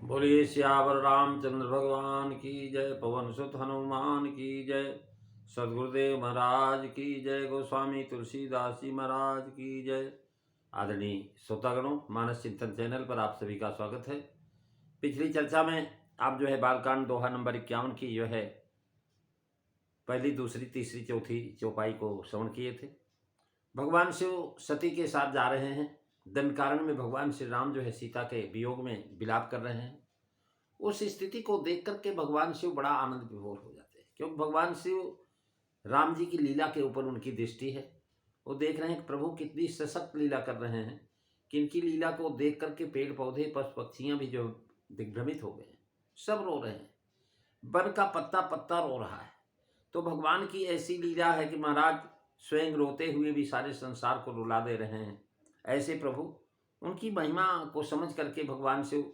बोलिए सियावर रामचंद्र भगवान की जय। पवन सुत हनुमान की जय। सदगुरुदेव महाराज की जय। गोस्वामी तुलसीदास जी महाराज की जय। आदरणीय श्रोतागणों, मानस चिंतन चैनल पर आप सभी का स्वागत है। पिछली चर्चा में आप जो है बालकांड दोहा नंबर 51 की जो है पहली, दूसरी, तीसरी, चौथी चौपाई को श्रवण किए थे। भगवान शिव सती के साथ जा रहे हैं। दंडकारण्य में भगवान श्री राम जो है सीता के वियोग में विलाप कर रहे हैं। उस स्थिति को देख करके भगवान शिव बड़ा आनंद विभोर हो जाते हैं, क्योंकि भगवान शिव राम जी की लीला के ऊपर उनकी दृष्टि है। वो देख रहे हैं कि प्रभु कितनी सशक्त लीला कर रहे हैं कि इनकी लीला को देख करके पेड़ पौधे पशु पक्षियां भी जो दिग्भ्रमित हो गए हैं, सब रो रहे हैं। वन का पत्ता पत्ता रो रहा है। तो भगवान की ऐसी लीला है कि महाराज स्वयं रोते हुए भी सारे संसार को रुला दे रहे हैं। ऐसे प्रभु उनकी महिमा को समझ करके भगवान शिव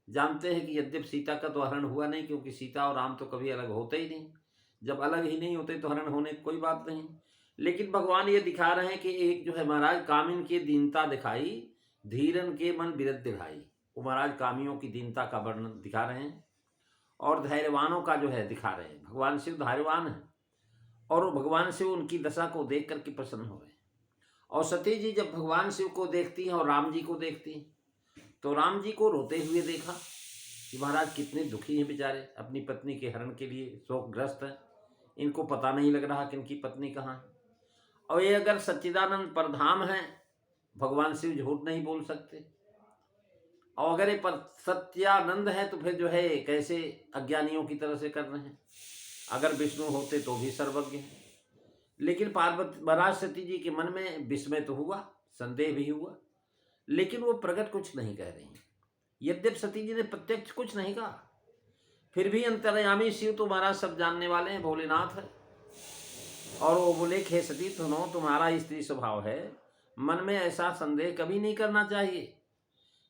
जानते हैं कि यद्यप सीता का तो हरण हुआ नहीं, क्योंकि सीता और राम तो कभी अलग होते ही नहीं। जब अलग ही नहीं होते तो हरण होने की कोई बात नहीं। लेकिन भगवान ये दिखा रहे हैं कि एक जो है महाराज कामिन की दीनता दिखाई, धीरन के मन बिरत दिखाई। वो महाराज कामियों की दीनता का वर्णन दिखा रहे हैं और धैर्यवानों का जो है दिखा रहे हैं। भगवान शिव धैर्यवान है और वो भगवान शिव उनकी दशा को देख करके प्रसन्न हो रहे हैं। और सती जी जब भगवान शिव को देखती हैं और राम जी को देखती हैं, तो राम जी को रोते हुए देखा कि महाराज कितने दुखी हैं बेचारे, अपनी पत्नी के हरण के लिए शोकग्रस्त हैं। इनको पता नहीं लग रहा कि इनकी पत्नी कहाँ है। और ये अगर सच्चिदानंद परधाम है, भगवान शिव झूठ नहीं बोल सकते। और अगर ये सत्यानंद है तो फिर जो है कैसे अज्ञानियों की तरह से कर रहे हैं। अगर विष्णु होते तो भी सर्वज्ञ हैं। लेकिन पार्वती महाराज सती जी के मन में विस्मय तो हुआ, संदेह भी हुआ, लेकिन वो प्रकट कुछ नहीं कह रही। यद्यप सती जी ने प्रत्यक्ष कुछ नहीं कहा, फिर भी अंतर्यामी शिव तो महाराज सब जानने वाले हैं, भोलेनाथ है। और वो बोले हे सती, सुनो, तुम्हारा स्त्री स्वभाव है, मन में ऐसा संदेह कभी नहीं करना चाहिए।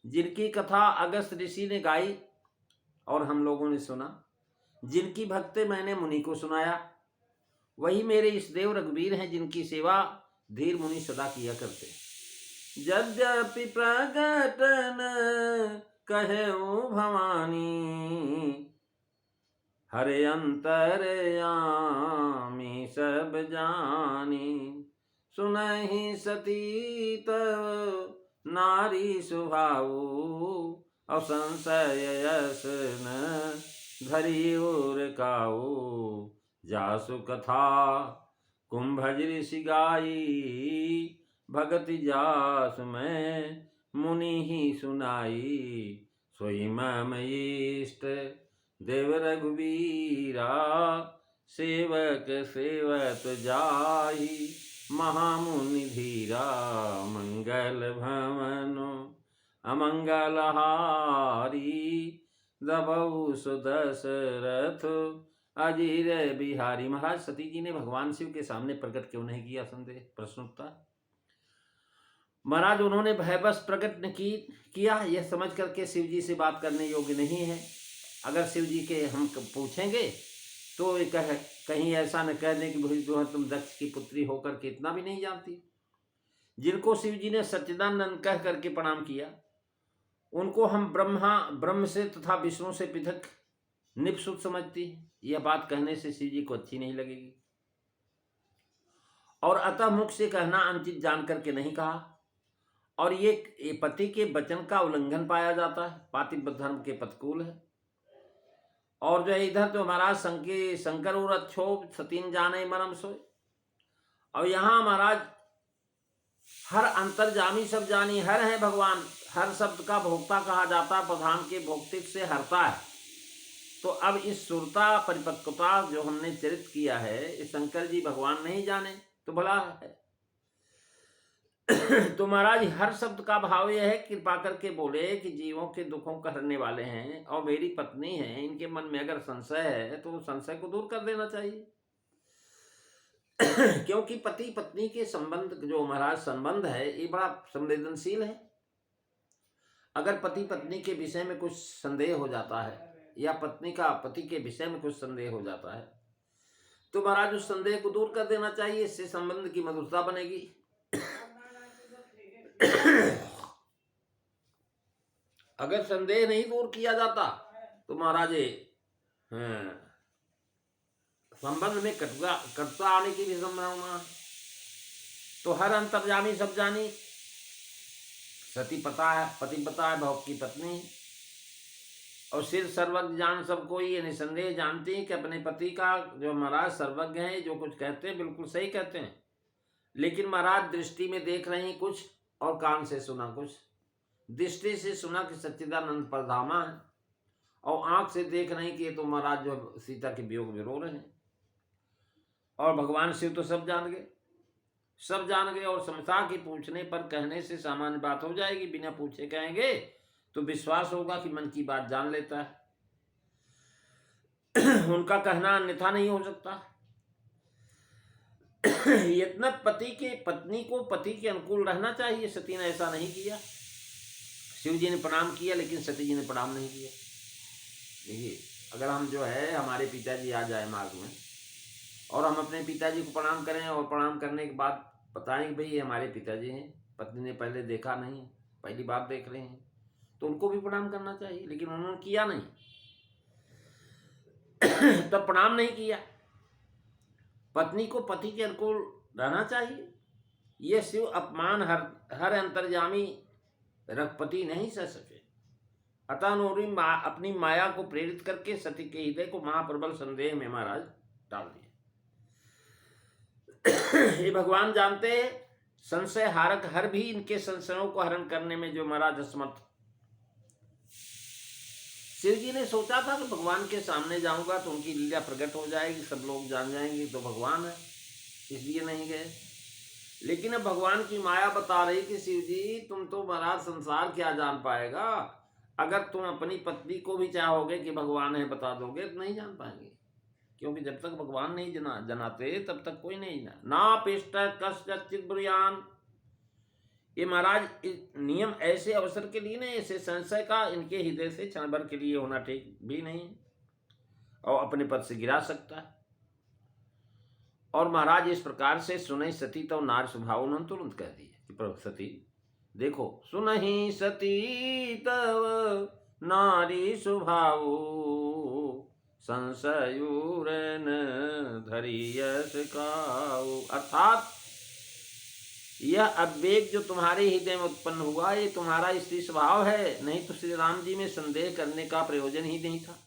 जिनकी कथा अगस्त ऋषि ने गाई और हम लोगों ने सुना, जिनकी भक्ति मैंने मुनि को सुनाया, वही मेरे इस देव रघुवीर हैं, जिनकी सेवा धीर मुनि सदा किया करते। यद्यपि प्रगटन कहूँ भवानी, हरे अंतरयामी सब जानी। सुनहि सती तव नारी सुभाऊ, और संशय यस न धरी उर काऊ। जासु कथा कुंभज ऋषि गाई, भगति जासु मैं मुनि ही सुनाई। सोई मम इष्ट देव रघुवीरा, सेवक सेवत जाहि महामुनि धीरा। मंगल भवनो अमंगल हारी, दबऊ सुदशरथ अजीर बिहारी। महाराज सती जी ने भगवान शिव के सामने प्रकट क्यों नहीं किया संदेह, प्रश्न उठता। महाराज उन्होंने भयवश प्रकट न किया, यह समझ करके शिव जी से बात करने योग्य नहीं है। अगर शिव जी के हम पूछेंगे तो कहीं ऐसा न कह दें कि भाई जो है तुम दक्ष की पुत्री होकर के इतना भी नहीं जानती। जिनको शिव जी ने सच्चिदानंद कह करके प्रणाम किया, उनको हम ब्रह्म से तथा विष्णु से पृथक निपसुत समझती। यह बात कहने से शिव जी को अच्छी नहीं लगेगी, और अतः मुख से कहना अनुचित जान करके नहीं कहा। और ये पति के वचन का उल्लंघन पाया जाता है, पातिव्रत धर्म के प्रतिकूल है। और जो है इधर तो महाराज शंकर और अच्छोभ सतीन जाने मरम सोए। और यहाँ महाराज हर अंतर्जामी सब जानी, हर है भगवान। हर शब्द का भोक्ता कहा जाता, प्रधान के भोक्तिक से हरता है। तो अब इस सुरता परिपक्वता जो हमने चरित किया है, इस शंकर जी भगवान नहीं जाने तो भला है। तो महाराज हर शब्द का भाव यह है, कृपा करके बोले कि जीवों के दुखों को हरने वाले हैं और मेरी पत्नी है, इनके मन में अगर संशय है तो संशय को दूर कर देना चाहिए। क्योंकि पति पत्नी के संबंध जो महाराज संबंध है, ये बड़ा संवेदनशील है। अगर पति पत्नी के विषय में कुछ संदेह हो जाता है, या पत्नी का पति के विषय में कुछ संदेह हो जाता है, तो महाराज उस संदेह को दूर कर देना चाहिए। इससे संबंध की मधुरता बनेगी। अगर संदेह नहीं दूर किया जाता तो महाराज हाँ, संबंध में कटुता आने की भी संभावना है। तो हर अंतर्यामी सब जानी, सती पता है, पति पता है, भोग की पत्नी, और सिर सर्वज्ञ जान सब कोई, ये निसंदेह जानती है कि अपने पति का जो महाराज सर्वज्ञ है, जो कुछ कहते हैं बिल्कुल सही कहते हैं। लेकिन महाराज दृष्टि में देख रहे हैं कुछ और कान से सुना कुछ। दृष्टि से सुना कि सच्चिदानंद परधामा है, और आंख से देख रहे हैं कि ये तो महाराज जो सीता के वियोग में रो रहे हैं। और भगवान शिव तो सब जान गए, सब जान गए। और समझा कि पूछने पर कहने से सामान्य बात हो जाएगी, बिना पूछे कहेंगे तो विश्वास होगा कि मन की बात जान लेता है। उनका कहना अन्यथा नहीं हो सकता। इतना पति के पत्नी को पति के अनुकूल रहना चाहिए। सती ने ऐसा नहीं किया। शिव जी ने प्रणाम किया लेकिन सती जी ने प्रणाम नहीं किया। देखिए, अगर हम जो है हमारे पिताजी आ जाए मार्ग में और हम अपने पिताजी को प्रणाम करें और प्रणाम करने के बाद बताएं कि भाई ये हमारे पिताजी हैं, पत्नी ने पहले देखा नहीं, पहली बार देख रहे हैं, तो उनको भी प्रणाम करना चाहिए। लेकिन उन्होंने किया नहीं। तब प्रणाम नहीं किया। पत्नी को पति के अनुकूल रहना चाहिए। यह शिव अपमान हर अंतर्यामी रघुपति नहीं सह सके। अतः उन्होंने अपनी माया को प्रेरित करके सती के हृदय को महाप्रबल संदेह में महाराज डाल दिया। ये भगवान जानते हैं, संशय हारक हर भी इनके संशयों को हरण करने में जो महाराज असमर्थ। शिव जी ने सोचा था कि भगवान के सामने जाऊंगा तो उनकी लीला प्रकट हो जाएगी, सब लोग जान जाएंगे तो भगवान है, इसलिए नहीं गए। लेकिन अब भगवान की माया बता रही कि शिव जी तुम तो महाराज संसार क्या जान पाएगा। अगर तुम अपनी पत्नी को भी चाहोगे कि भगवान है बता दोगे तो नहीं जान पाएंगे, क्योंकि जब तक भगवान नहीं जनाते तब तक कोई नहीं जाना। ना पिष्ट कश्चित् ब्रूयान। ये महाराज नियम ऐसे अवसर के लिए नहीं, ऐसे संशय का इनके हृदय से क्षण भर के लिए होना ठीक भी नहीं, और अपने पद से गिरा सकता है। और महाराज इस प्रकार से सुनहि सती तो नार स्वभाव, उन्होंने तुरंत कह दिया कि प्रभु सती देखो, सुनहि सती तव नारी स्वभाव, संशयूरन धरियस काऊ। अर्थात यह अविवेक जो तुम्हारे हृदय में उत्पन्न हुआ, ये तुम्हारा स्त्री स्वभाव है, नहीं तो श्री राम जी में संदेह करने का प्रयोजन ही नहीं था।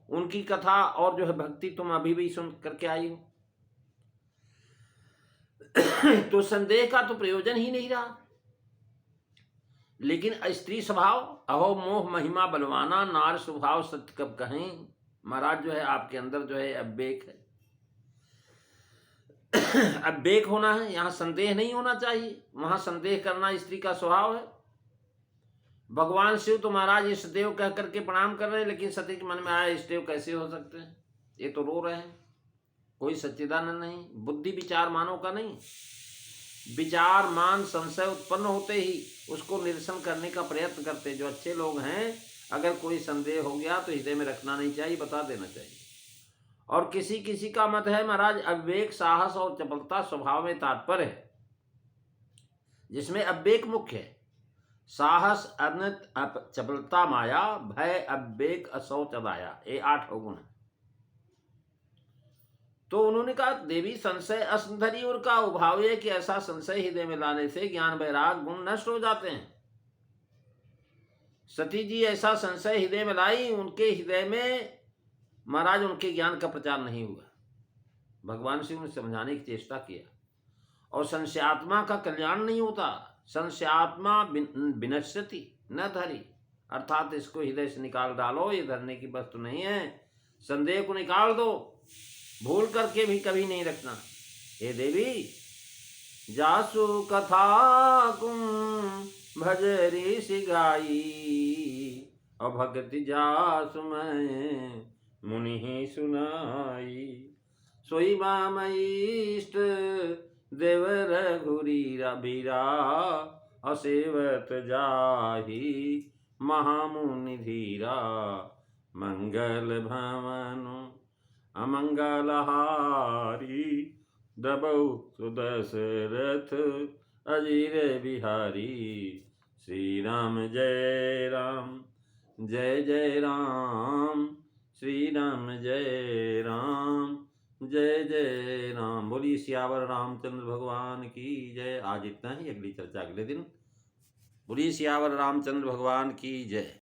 उनकी कथा और जो है भक्ति तुम अभी भी सुन करके आई हो, तो संदेह का तो प्रयोजन ही नहीं रहा। लेकिन स्त्री स्वभाव अहो मोह महिमा बलवाना, नार स्वभाव सत्य कब कहें। महाराज जो है आपके अंदर जो है अविवेक है, अविवेक होना है, यहाँ संदेह नहीं होना चाहिए। वहां संदेह करना स्त्री का स्वभाव है। भगवान शिव तो महाराज इस देव कह करके प्रणाम कर रहे हैं, लेकिन सती के मन में आया इस देव कैसे हो सकते हैं, ये तो रो रहे हैं, कोई सच्चिदानंद नहीं। बुद्धि विचार मानव का नहीं, विचार मान संशय उत्पन्न होते ही उसको निरसन करने का प्रयत्न करते। जो अच्छे लोग हैं, अगर कोई संदेह हो गया तो हृदय में रखना नहीं चाहिए, बता देना चाहिए। और किसी किसी का मत है महाराज अविवेक साहस और चपलता स्वभाव में तात्पर्य है, जिसमें अविवेक मुख्य है, साहस अनत चपलता माया, भय अविवेक असौच अदाया, ये 8 अवगुण है। तो उन्होंने कहा देवी संशय असंधरी और का उभाव है कि ऐसा संशय हृदय में लाने से ज्ञान वैराग गुण नष्ट हो जाते हैं। सती जी ऐसा संशय हृदय में लाई, उनके हृदय में महाराज उनके ज्ञान का प्रचार नहीं हुआ। भगवान शिव ने समझाने की चेष्टा किया। और संशयात्मा का कल्याण नहीं होता, संशयात्मा विनश्यति न धरी, अर्थात इसको हृदय से निकाल डालो, ये धरने की वस्तु नहीं है। संदेह को निकाल दो, भूल करके भी कभी नहीं रखना। हे देवी जासु कथा कुम भजरी सिगाई, और भक्ति जासु मैं मुनि ही सुनाई। सोई माम इष्ट देव रघुरी रबीरा, असेवत जाही महामुनि धीरा। मंगल भवनु अमंगलहारी, दबौ सुदशरथ अजीर बिहारी। श्री राम जय राम, जय जय राम, श्री राम जय राम, जय जय राम। बोलिए सियावर रामचंद्र भगवान की जय। आज इतना ही, अगली चर्चा अगले दिन। बोलिए सियावर रामचंद्र भगवान की जय।